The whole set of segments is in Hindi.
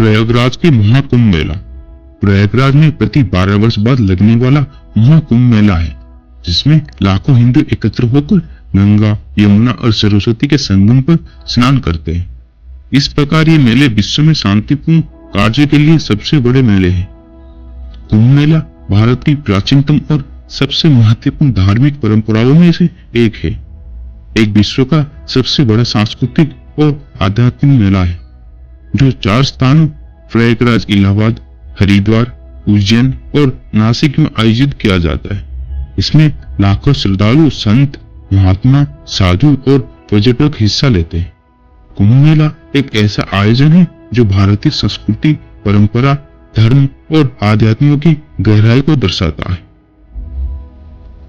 प्रयागराज के महाकुंभ मेला। प्रयागराज में प्रति 12 वर्ष बाद लगने वाला महाकुंभ मेला है, जिसमें लाखों हिंदू एकत्र होकर गंगा, यमुना और सरस्वती के संगम पर स्नान करते हैं। इस प्रकार ये मेले विश्व में शांतिपूर्ण कार्य के लिए सबसे बड़े मेले हैं। कुंभ मेला भारत की प्राचीनतम और सबसे महत्वपूर्ण धार्मिक परंपराओं में से एक है। एक विश्व का सबसे बड़ा सांस्कृतिक और आध्यात्मिक मेला है, जो 4 स्थानों प्रयागराज, इलाहाबाद, हरिद्वार, उज्जैन और नासिक में आयोजित किया जाता है। इसमें लाखों श्रद्धालु, संत, महात्मा, साधु और पर्यटक हिस्सा लेते हैं। कुंभ मेला एक ऐसा आयोजन है जो भारतीय संस्कृति, परंपरा, धर्म और आध्यात्म की गहराई को दर्शाता है।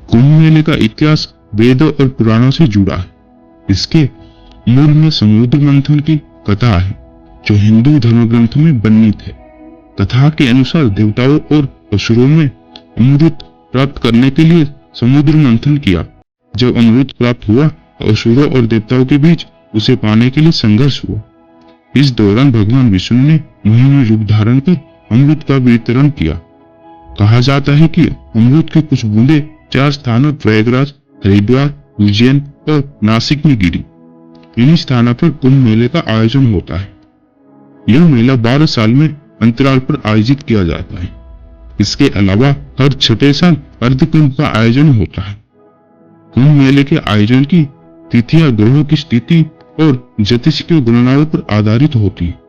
कुंभ मेले का इतिहास वेदों और पुराणों से जुड़ा है। इसके मूल में समुद्र मंथन की कथा है, जो हिंदू धर्म ग्रंथों में वर्णित है। कथा के अनुसार देवताओं और असुरों में अमृत प्राप्त करने के लिए समुद्र मंथन किया। जब अमृत प्राप्त हुआ, असुरों और देवताओं के बीच उसे पाने के लिए संघर्ष हुआ। इस दौरान भगवान विष्णु ने मोहिनी रूप धारण कर अमृत का वितरण किया। कहा जाता है कि अमृत की कुछ बूंदें 4 स्थानों प्रयागराज, हरिद्वार, उज्जैन और नासिक में गिरी। इन्हीं स्थानों पर कुंभ मेले का आयोजन होता है। यह मेला 12 साल में अंतराल पर आयोजित किया जाता है। इसके अलावा हर 6 साल अर्धकुंभ का आयोजन होता है। कुंभ मेले के आयोजन की तिथियां ग्रहों की स्थिति और ज्योतिष की गणनाओं पर आधारित होती है।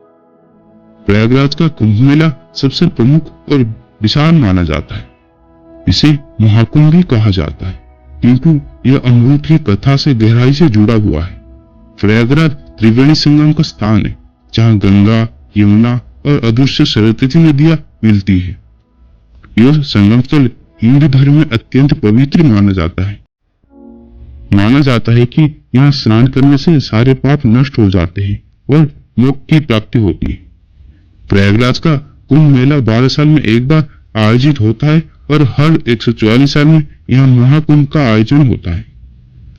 प्रयागराज का कुंभ मेला सबसे प्रमुख और विशाल माना जाता है। इसे महाकुंभ भी कहा जाता है, क्योंकि यह अमृत की कथा से गहराई से जुड़ा हुआ है। प्रयागराज त्रिवेणी संगम का स्थान है, जहाँ गंगा, यमुना और अदृश्य सरस्वती नदियां मिलती है। यह संगम स्थल हिंदू धर्म में अत्यंत पवित्र माना जाता है। माना जाता है कि यहाँ स्नान करने से सारे पाप नष्ट हो जाते हैं और मोक्ष की प्राप्ति होती है। प्रयागराज का कुंभ मेला 12 साल में एक बार आयोजित होता है और हर 144 साल में यहाँ महाकुंभ का आयोजन होता है,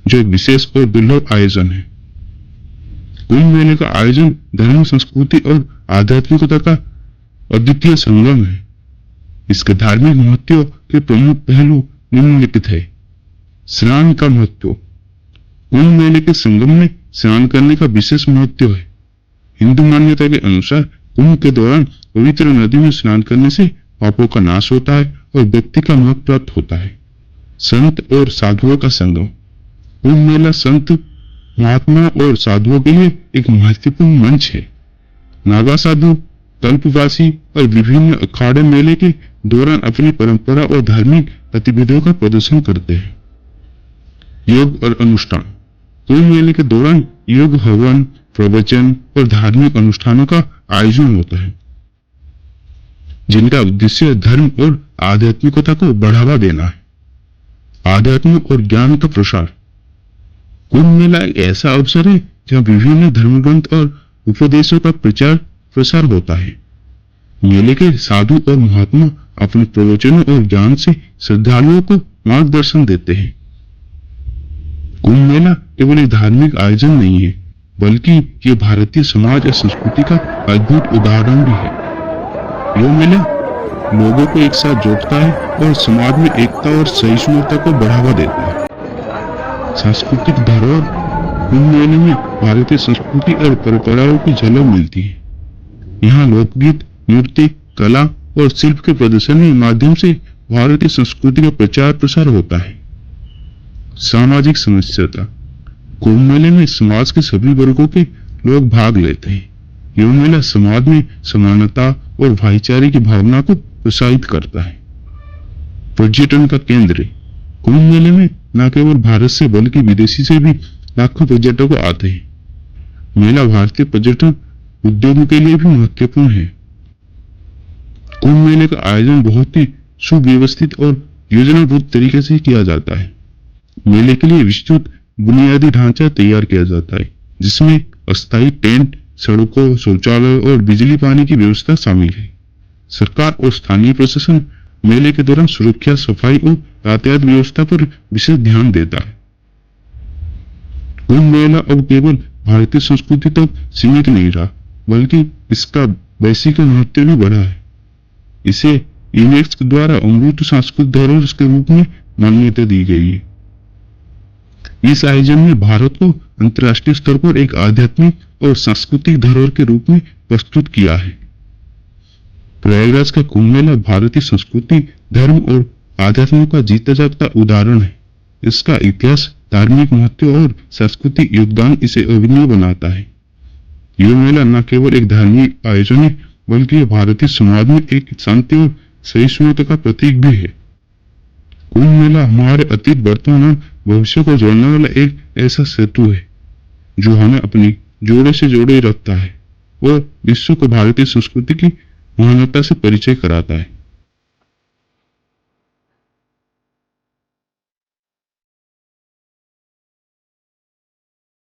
जो एक विशेष और दुर्लभ आयोजन है। कुंभ मेले का आयोजन धर्म, संस्कृति और आध्यात्मिकता का अद्वितीय संगम है। इसके धार्मिक महत्व के प्रमुख पहलू निम्नलिखित है। स्नान का महत्व। कुंभ मेले के संगम में स्नान करने का विशेष महत्व है। हिंदू मान्यता के अनुसार कुंभ के दौरान पवित्र नदी में स्नान करने से पापों का नाश होता है और व्यक्ति का मोक्ष प्राप्त होता है। संत और साधुओं का संगम। कुंभ मेला संत, महात्मा और साधुओं के लिए एक महत्वपूर्ण मंच है। नागा साधु, कल्पवासी और विभिन्न अखाड़े मेले के दौरान अपनी परंपरा और धार्मिक गतिविधियों का प्रदर्शन करते हैं। योग और अनुष्ठान। कुंभ मेले के दौरान योग, हवन, प्रवचन और धार्मिक अनुष्ठानों का आयोजन होता है, जिनका उद्देश्य धर्म और आध्यात्मिकता को बढ़ावा देना है। आध्यात्म और ज्ञान का प्रसार। कुंभ मेला एक ऐसा अवसर है जहाँ विभिन्न धर्म ग्रंथ और उपदेशों का प्रचार प्रसार होता है। मेले के साधु और महात्मा अपने प्रवचनों और ज्ञान से श्रद्धालुओं को मार्गदर्शन देते हैं। कुंभ मेला केवल एक धार्मिक आयोजन नहीं है, बल्कि ये भारतीय समाज और संस्कृति का अद्भुत उदाहरण भी है। यह मेला लोगों को एक साथ जोड़ता है और समाज में एकता और सहिष्णुता को बढ़ावा देता है। सांस्कृतिक धरोहर। कुंभ मेले में भारतीय संस्कृति और परंपराओं की झलक मिलती है। यहाँ लोकगीत, नृत्य, कला और शिल्प के प्रदर्शन के माध्यम से भारतीय संस्कृति का प्रचार प्रसार होता है। सामाजिक समरसता। कुंभ मेले में समाज के सभी वर्गों के लोग भाग लेते हैं। यह मेला समाज में समानता और भाईचारे की भावना को प्रोत्साहित करता है। पर्यटन का केंद्र। कुंभ मेले में न केवल भारत से बल्कि विदेशी से भी लाखों पर्यटक आते हैं। मेला भारतीय पर्यटन उद्योग के लिए भी महत्वपूर्ण है। कुंभ मेले का आयोजन बहुत ही सुव्यवस्थित और योजनाबद्ध तरीके से किया जाता है। मेले के लिए विस्तृत बुनियादी ढांचा तैयार किया जाता है, जिसमें अस्थायी टेंट, सड़कों, शौचालय और बिजली पानी की व्यवस्था शामिल है। सरकार और स्थानीय प्रशासन मेले के दौरान सुरक्षा, सफाई और यातायात व्यवस्था पर विशेष ध्यान देता है। कुंभ मेला अब केवल भारतीय संस्कृति तक सीमित नहीं रहा, बल्कि इसका वैश्विक महत्व भी बढ़ा है। इसे यूनेस्को द्वारा अमूर्त सांस्कृतिक धरोहर के रूप में मान्यता दी गई है। इस आयोजन ने भारत को अंतर्राष्ट्रीय स्तर पर एक आध्यात्मिक और सांस्कृतिक धरोहर के रूप में प्रस्तुत किया है। प्रयागराज का कुंभ मेला भारतीय संस्कृति, धर्म और आध्यात्म का जीता जागता उदाहरण है। इसका इतिहास, धार्मिक महत्व और सांस्कृतिक योगदान इसे अविस्मरणीय बनाता है। यह मेला न केवल एक धार्मिक आयोजन है, बल्कि यह भारतीय समाज में एक शांति और सहिष्णुता का प्रतीक भी है। कुंभ मेला हमारे अतीत, वर्तमान और भविष्य को जोड़ने वाला एक ऐसा सेतु है जो हमें अपनी जोड़े से जोड़े रखता है और विश्व को भारतीय संस्कृति की महानता से परिचय कराता है।